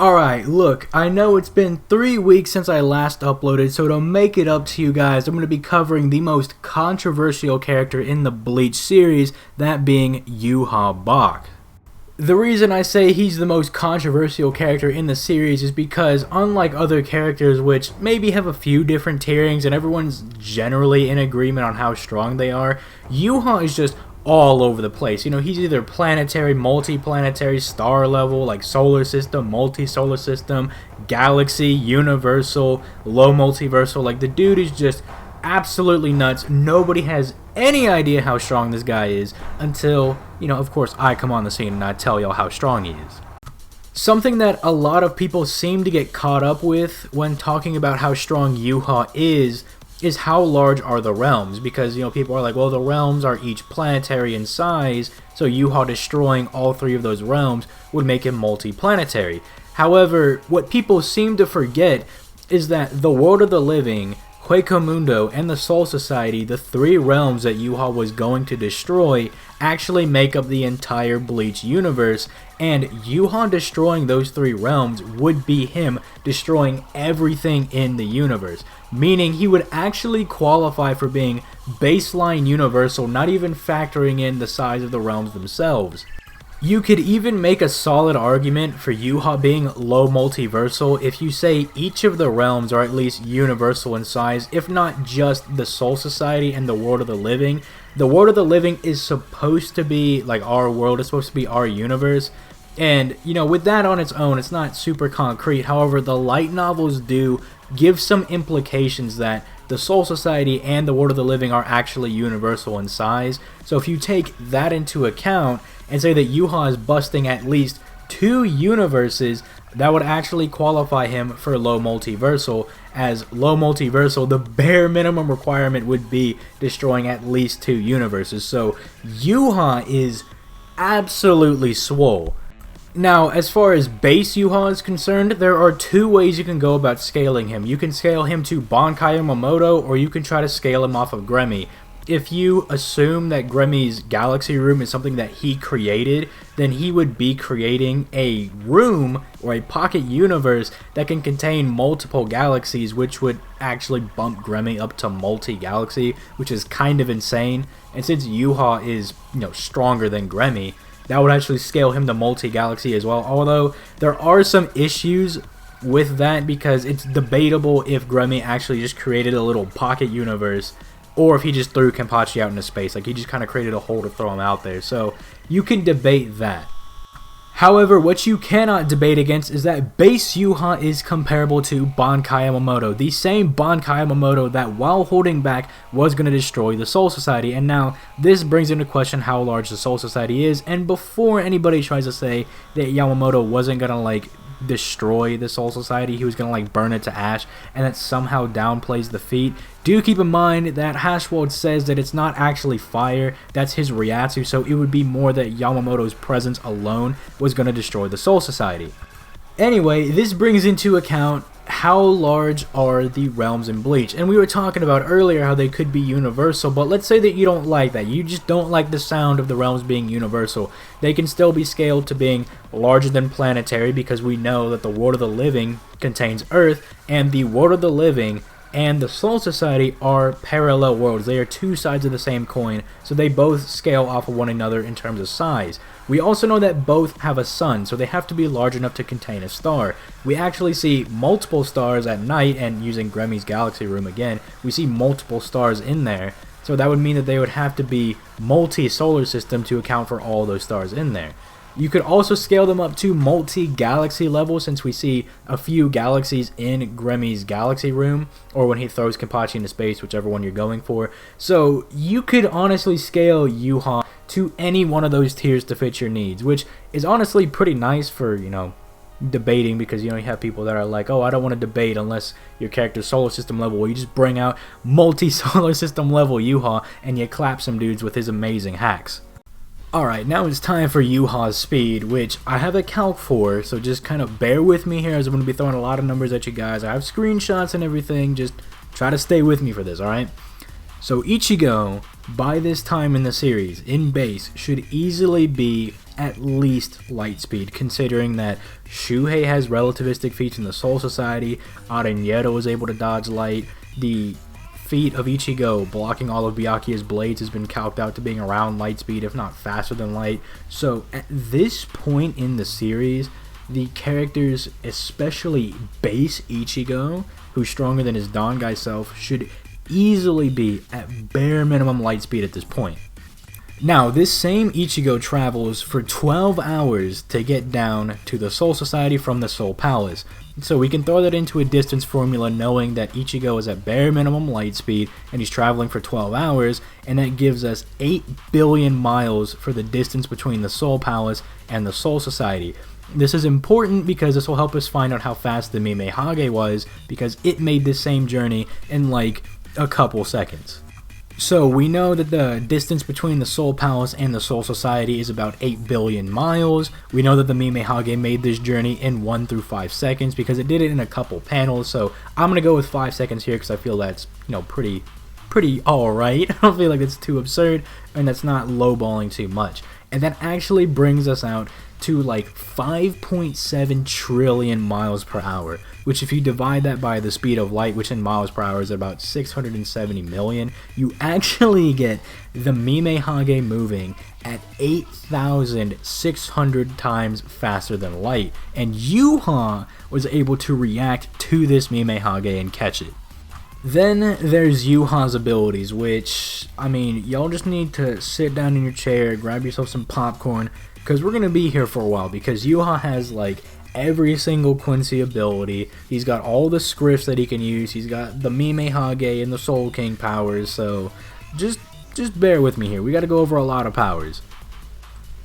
Alright, look, I know it's been 3 weeks since I last uploaded, so to make it up to you guys, I'm going to be covering the most controversial character in the Bleach series, that being Yhwach. The reason I say he's the most controversial character in the series is because, unlike other characters which maybe have a few different tierings and everyone's generally in agreement on how strong they are, Yhwach is just all over the place. You know, he's either planetary, multi-planetary, star level, like solar system, multi-solar system, galaxy, universal, low multiversal. Like, the dude is just absolutely nuts. Nobody has any idea how strong this guy is until, you know, of course, I come on the scene and I tell y'all how strong he is. Something that a lot of people seem to get caught up with when talking about how strong Yhwach is how large are the realms, because, you know, people are like, well, the realms are each planetary in size, so Yhwach destroying all 3 of those realms would make him multi-planetary. However, what people seem to forget is that the world of the living, Mundo, and the Soul Society, the 3 realms that Yhwach was going to destroy, actually make up the entire Bleach universe, and Yhwach destroying those 3 realms would be him destroying everything in the universe, meaning he would actually qualify for being baseline universal, not even factoring in the size of the realms themselves. You could even make a solid argument for Yhwach being low multiversal if you say each of the realms are at least universal in size, if not just the Soul Society and the World of the Living. The World of the Living is supposed to be like our world, it's supposed to be our universe, and, you know, with that on its own, it's not super concrete. However, the light novels do give some implications that the Soul Society and the World of the Living are actually universal in size. So if you take that into account and say that Yhwach is busting at least 2 universes, that would actually qualify him for low multiversal, as low multiversal, the bare minimum requirement would be destroying at least 2 universes. So Yhwach is absolutely swole. Now, as far as base Yhwach is concerned, there are 2 ways you can go about scaling him. You can scale him to Bankai Yamamoto, or you can try to scale him off of Gremmy. If you assume that Gremmy's galaxy room is something that he created, then he would be creating a room or a pocket universe that can contain multiple galaxies, which would actually bump Gremmy up to multi-galaxy, which is kind of insane. And since Yhwach is, you know, stronger than Gremmy, that would actually scale him to multi-galaxy as well, although there are some issues with that because it's debatable if Gremmy actually just created a little pocket universe or if he just threw Kenpachi out into space. Like, he just kind of created a hole to throw him out there, so you can debate that. However, what you cannot debate against is that base Yhwach is comparable to Bankai Yamamoto, the same Bankai Yamamoto that, while holding back, was going to destroy the Soul Society. And now, this brings into question how large the Soul Society is, and before anybody tries to say that Yamamoto wasn't going to, like, destroy the Soul Society, he was going to, like, burn it to ash, and that somehow downplays the feat, do keep in mind that Hashwald says that it's not actually fire, that's his Ryatsu, so it would be more that Yamamoto's presence alone was going to destroy the Soul Society. Anyway, this brings into account how large are the realms in Bleach, and we were talking about earlier how they could be universal, but let's say that you don't like that, you just don't like the sound of the realms being universal. They can still be scaled to being larger than planetary, because we know that the World of the Living contains Earth, and the World of the Living and the Soul Society are parallel worlds. They are 2 sides of the same coin, so they both scale off of one another in terms of size. We also know that both have a sun, so they have to be large enough to contain a star. We actually see multiple stars at night, and using Gremmy's galaxy room again, we see multiple stars in there, so that would mean that they would have to be multi-solar system to account for all those stars in there. You could also scale them up to multi-galaxy level, since we see a few galaxies in Gremmy's galaxy room, or when he throws Kenpachi into space, whichever one you're going for. So you could honestly scale Yhwach to any one of those tiers to fit your needs, which is honestly pretty nice for, you know, debating, because, you know, you have people that are like, oh, I don't want to debate unless your character's solar system level. Well, you just bring out multi-solar system level Yhwach and you clap some dudes with his amazing hacks. Alright, now it's time for Yhwach Speed, which I have a calc for, so just kind of bear with me here as I'm going to be throwing a lot of numbers at you guys. I have screenshots and everything, just try to stay with me for this, alright? So Ichigo, by this time in the series, in base, should easily be at least light speed, considering that Shuhei has relativistic feats in the Soul Society, Arenero is able to dodge light, the feat of Ichigo blocking all of Byakuya's blades has been calced out to being around light speed, if not faster than light. So at this point in the series, the characters, especially base Ichigo, who's stronger than his Dangai self, should easily be at bare minimum light speed at this point. Now, this same Ichigo travels for 12 hours to get down to the Soul Society from the Soul Palace. So we can throw that into a distance formula knowing that Ichigo is at bare minimum light speed and he's traveling for 12 hours, and that gives us 8 billion miles for the distance between the Soul Palace and the Soul Society. This is important because this will help us find out how fast the Mime Hage was, because it made the same journey in like a couple seconds. So we know that the distance between the Soul Palace and the Soul Society is about 8 billion miles. We know that the Mime Hage made this journey in 1 through 5 seconds because it did it in a couple panels. So I'm going to go with 5 seconds here because I feel that's, pretty alright. I don't feel like it's too absurd and that's not lowballing too much. And that actually brings us out to like 5.7 trillion miles per hour, which if you divide that by the speed of light, which in miles per hour is about 670 million, you actually get the Mime Hage moving at 8,600 times faster than light, and Yhwach was able to react to this Mime Hage and catch it. Then there's Yhwach's abilities, which, y'all just need to sit down in your chair, grab yourself some popcorn, because we're going to be here for a while, because Yhwach has, like, every single Quincy ability. He's got all the scripts that he can use. He's got the Mime Hage and the Soul King powers, so just bear with me here. We got to go over a lot of powers.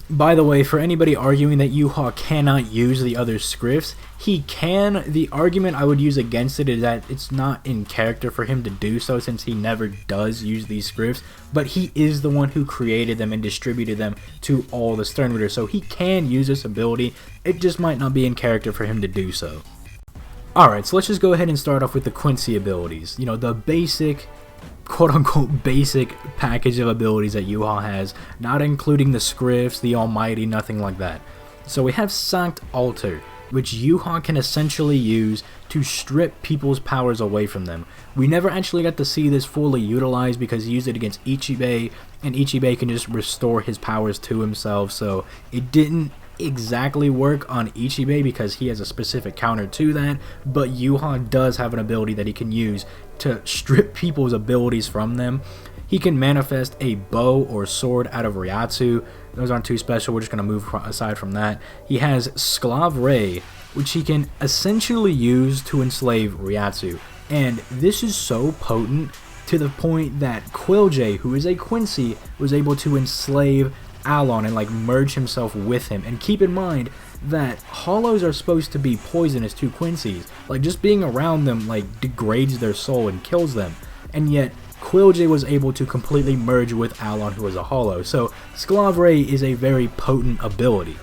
By the way, for anybody arguing that Yhwach cannot use the other scripts, he can. The argument I would use against it is that it's not in character for him to do so, since he never does use these scripts, but he is the one who created them and distributed them to all the Stern Readers, so he can use this ability. It just might not be in character for him to do so. Alright, so let's just go ahead and start off with the Quincy abilities. The basic, quote-unquote basic package of abilities that Yhwach has, not including the scripts, the almighty, nothing like that. So we have Sanct Alter, which Yhwach can essentially use to strip people's powers away from them. We never actually got to see this fully utilized because he used it against Ichibei, and Ichibei can just restore his powers to himself, so it didn't exactly work on Ichibei because he has a specific counter to that, but Yhwach does have an ability that he can use to strip people's abilities from them. He can manifest a bow or sword out of Ryatsu. Those aren't too special, we're just going to move aside from that. He has Sklav Ray, which he can essentially use to enslave Ryatsu, and this is so potent to the point that Quilj, who is a Quincy, was able to enslave Alon and like merge himself with him. And keep in mind that hollows are supposed to be poisonous to Quincy's. Like, just being around them like degrades their soul and kills them, and yet Quilj was able to completely merge with Alon, who is a hollow. So Sklav Ray is a very potent ability.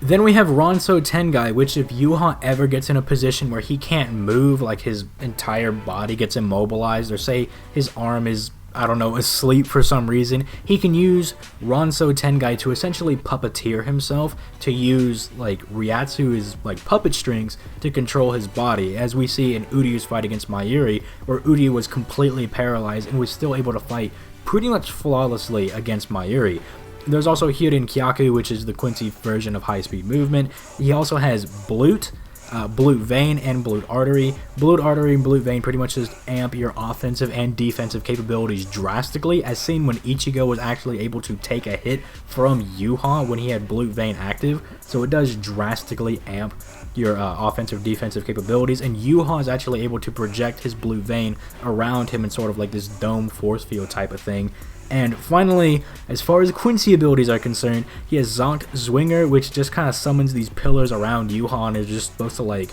Then we have Ronso Tengai, which if Yhwach ever gets in a position where he can't move, like his entire body gets immobilized, or say his arm is, asleep for some reason, he can use Ronso Tengai to essentially puppeteer himself, to use like Ryatsu's like puppet strings to control his body, as we see in Uryu's fight against Mayuri, where Uryu was completely paralyzed and was still able to fight pretty much flawlessly against Mayuri. There's also Hyuden Kyaku, which is the Quincy version of high-speed movement. He also has Blute, Blute Vein, and Blute Artery. Blute Artery and Blute Vein pretty much just amp your offensive and defensive capabilities drastically, as seen when Ichigo was actually able to take a hit from Yhwach when he had Blute Vein active. So it does drastically amp your offensive defensive capabilities, and Yhwach is actually able to project his Blute Vein around him in sort of like this dome force field type of thing. And finally, as far as Quincy abilities are concerned, he has Zonk Zwinger, which just kind of summons these pillars around Yhwach and is just supposed to like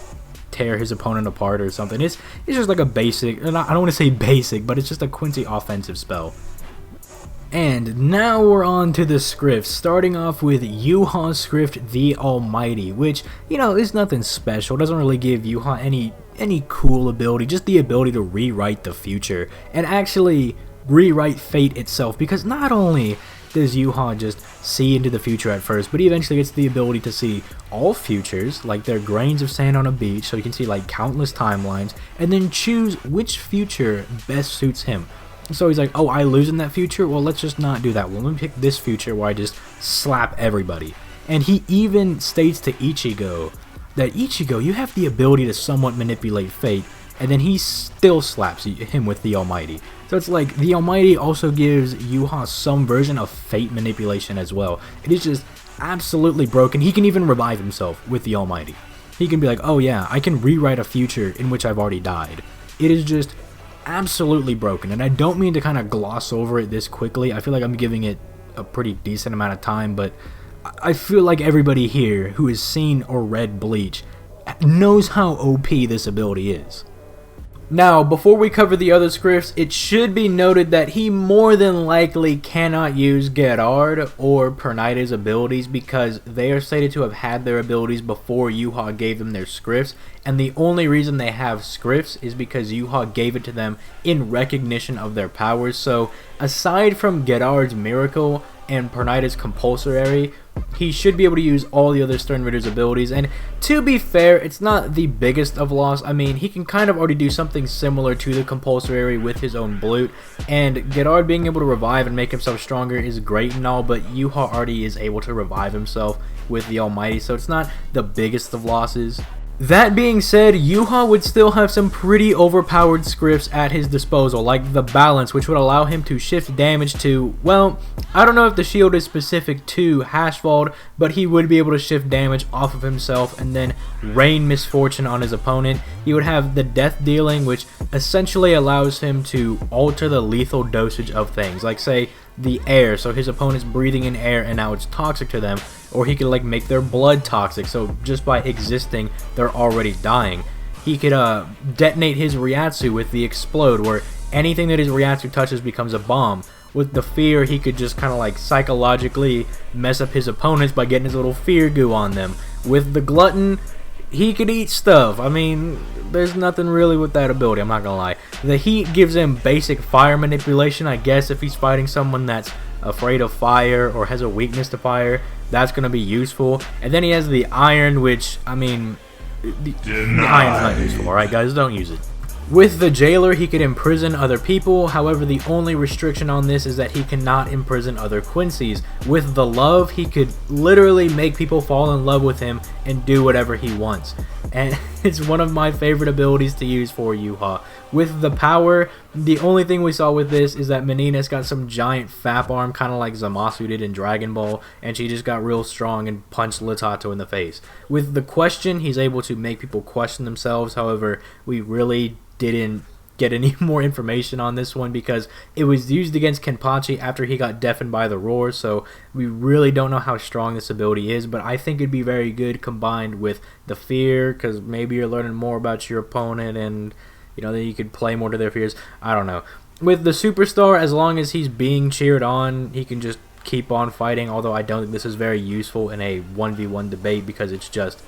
tear his opponent apart or something. It's just like a basic, I don't want to say basic, but it's just a Quincy offensive spell. And now we're on to the scripts, starting off with Yhwach's script, The Almighty, which, is nothing special. It doesn't really give Yhwach any cool ability, just the ability to rewrite the future, and actually rewrite fate itself, because not only does Yhwach just see into the future at first, but he eventually gets the ability to see all futures, like they're grains of sand on a beach, so he can see like countless timelines, and then choose which future best suits him. So he's like, oh, I lose in that future? Well, let's just not do that. Well, let me pick this future where I just slap everybody. And he even states to Ichigo that, Ichigo, you have the ability to somewhat manipulate fate, and then he still slaps him with the Almighty. So it's like, the Almighty also gives Yhwach some version of fate manipulation as well. It is just absolutely broken. He can even revive himself with the Almighty. He can be like, oh yeah, I can rewrite a future in which I've already died. It is just absolutely broken, and I don't mean to kind of gloss over it this quickly. I feel like I'm giving it a pretty decent amount of time, but I feel like everybody here who has seen or read Bleach knows how OP this ability is. Now, before we cover the other scripts, it should be noted that he more than likely cannot use Gerard or Pernita's abilities because they are stated to have had their abilities before Yhwach gave them their scripts, and the only reason they have scripts is because Yhwach gave it to them in recognition of their powers. So, aside from Gerard's miracle and Pernita's compulsory, he should be able to use all the other Stern Ritter's abilities, and to be fair, it's not the biggest of loss. I mean, he can kind of already do something similar to the compulsory with his own Bleach, and Gerard being able to revive and make himself stronger is great and all, but Yhwach already is able to revive himself with the Almighty, so it's not the biggest of losses. That being said, Yhwach would still have some pretty overpowered scripts at his disposal, like the balance, which would allow him to shift damage to, well, I don't know if the shield is specific to Hashvald, but he would be able to shift damage off of himself and then rain misfortune on his opponent. He would have the death dealing, which essentially allows him to alter the lethal dosage of things, like say the air, so his opponent's breathing in air and now it's toxic to them, or he could like make their blood toxic, so just by existing they're already dying. He could detonate his Ryatsu with the explode, where anything that his Ryatsu touches becomes a bomb. With the fear, he could just kind of like psychologically mess up his opponents by getting his little fear goo on them. With the glutton, he could eat stuff. I mean, there's nothing really with that ability, I'm not gonna lie. The heat gives him basic fire manipulation, I guess if he's fighting someone that's afraid of fire or has a weakness to fire, that's gonna be useful. And then he has the iron, which, I mean, the iron's not useful, alright guys, don't use it. With the jailer, he could imprison other people, however the only restriction on this is that he cannot imprison other Quincy's. With the love, he could literally make people fall in love with him and do whatever he wants. And it's one of my favorite abilities to use for Yhwach. With the power, the only thing we saw with this is that Menina's got some giant fap arm, kind of like Zamasu did in Dragon Ball, and she just got real strong and punched Litato in the face. With the question, he's able to make people question themselves, however, we really didn't get any more information on this one because it was used against Kenpachi after he got deafened by the roar, so we really don't know how strong this ability is, but I think it'd be very good combined with the fear, because maybe you're learning more about your opponent and, you know, then you could play more to their fears. I don't know. With the superstar, as long as he's being cheered on, he can just keep on fighting, although I don't think this is very useful in a 1v1 debate because it's just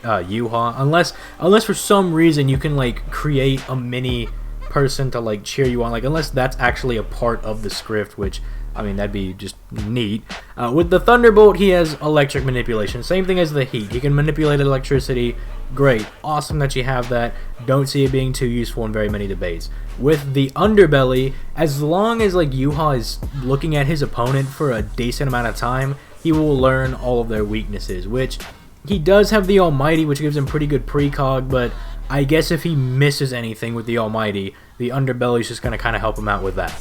Yhwach, unless for some reason you can like create a mini person to like cheer you on, like unless that's actually a part of the script, which I mean that'd be just neat. With the Thunderbolt, he has electric manipulation, same thing as the heat. He can manipulate electricity. Great, awesome that you have that. Don't see it being too useful in very many debates. With the Underbelly, as long as like Yhwach is looking at his opponent for a decent amount of time, he will learn all of their weaknesses, which he does have the Almighty, which gives him pretty good precog, but I guess if he misses anything with the Almighty, the Underbelly is just going to kind of help him out with that.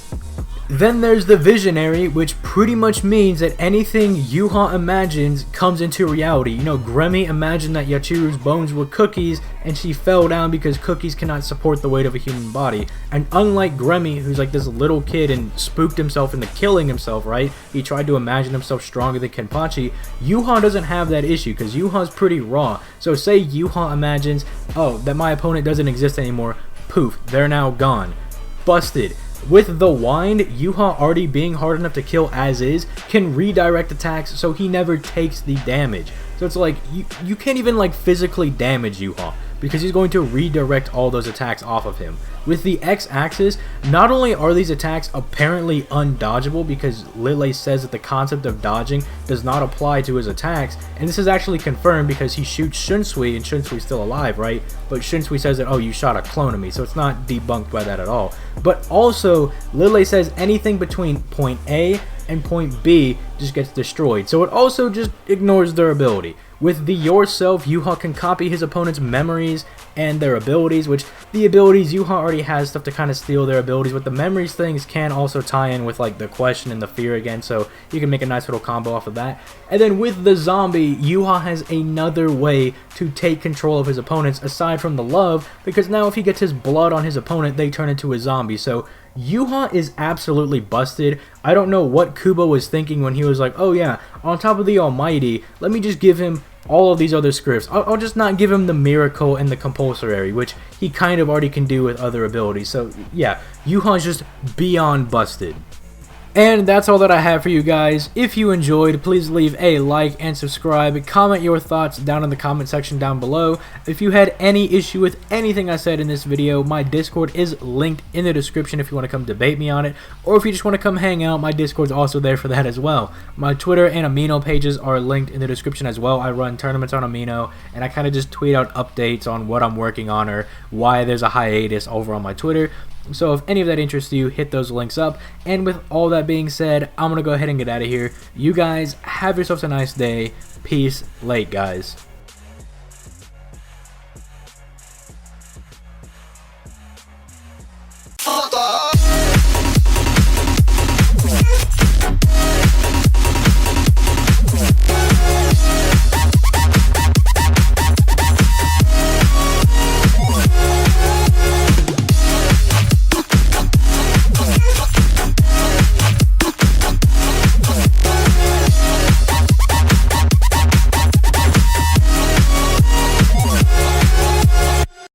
Then there's the Visionary, which pretty much means that anything Yhwach imagines comes into reality. You know, Gremmy imagined that Yachiru's bones were cookies, and she fell down because cookies cannot support the weight of a human body. And unlike Gremmy, who's like this little kid and spooked himself into killing himself, right? He tried to imagine himself stronger than Kenpachi. Yhwach doesn't have that issue because Yhwach's pretty raw. So say Yhwach imagines, oh, that my opponent doesn't exist anymore. Poof, they're now gone. Busted. With the Wind, Yhwach already being hard enough to kill as is, can redirect attacks so he never takes the damage. So it's like, you can't even like physically damage Yhwach. because he's going to redirect all those attacks off of him. With the X-axis, not only are these attacks apparently undodgeable, because Lele says that the concept of dodging does not apply to his attacks, and this is actually confirmed because he shoots Shunsui, and Shunsui's still alive, right? But Shunsui says that, oh, you shot a clone of me, so it's not debunked by that at all. But also, Lele says anything between point A and point B just gets destroyed, so it also just ignores their ability. With the Yourself, Yhwach can copy his opponent's memories and their abilities, which the abilities, Yhwach already has stuff to kind of steal their abilities, but the memories things can also tie in with like the question and the fear again, so you can make a nice little combo off of that. And then with the zombie, Yhwach has another way to take control of his opponents aside from the love, because now if he gets his blood on his opponent, they turn into a zombie. So Yhwach is absolutely busted. I don't know what Kubo was thinking when he was like, oh yeah, on top of the Almighty, let me just give him all of these other scripts. I'll just not give him the Miracle and the Compulsory, which he kind of already can do with other abilities. So yeah, Yhwach's just beyond busted. And that's all that I have for you guys. If you enjoyed, please leave a like and subscribe. Comment your thoughts down in the comment section down below. If you had any issue with anything I said in this video, my Discord is linked in the description if you want to come debate me on it. Or if you just want to come hang out, my Discord's also there for that as well. My Twitter and Amino pages are linked in the description as well. I run tournaments on Amino, and I kind of just tweet out updates on what I'm working on or why there's a hiatus over on my Twitter. So if any of that interests you, hit those links up. And with all that being said, I'm going to go ahead and get out of here. You guys have yourselves a nice day. Peace. Late, guys.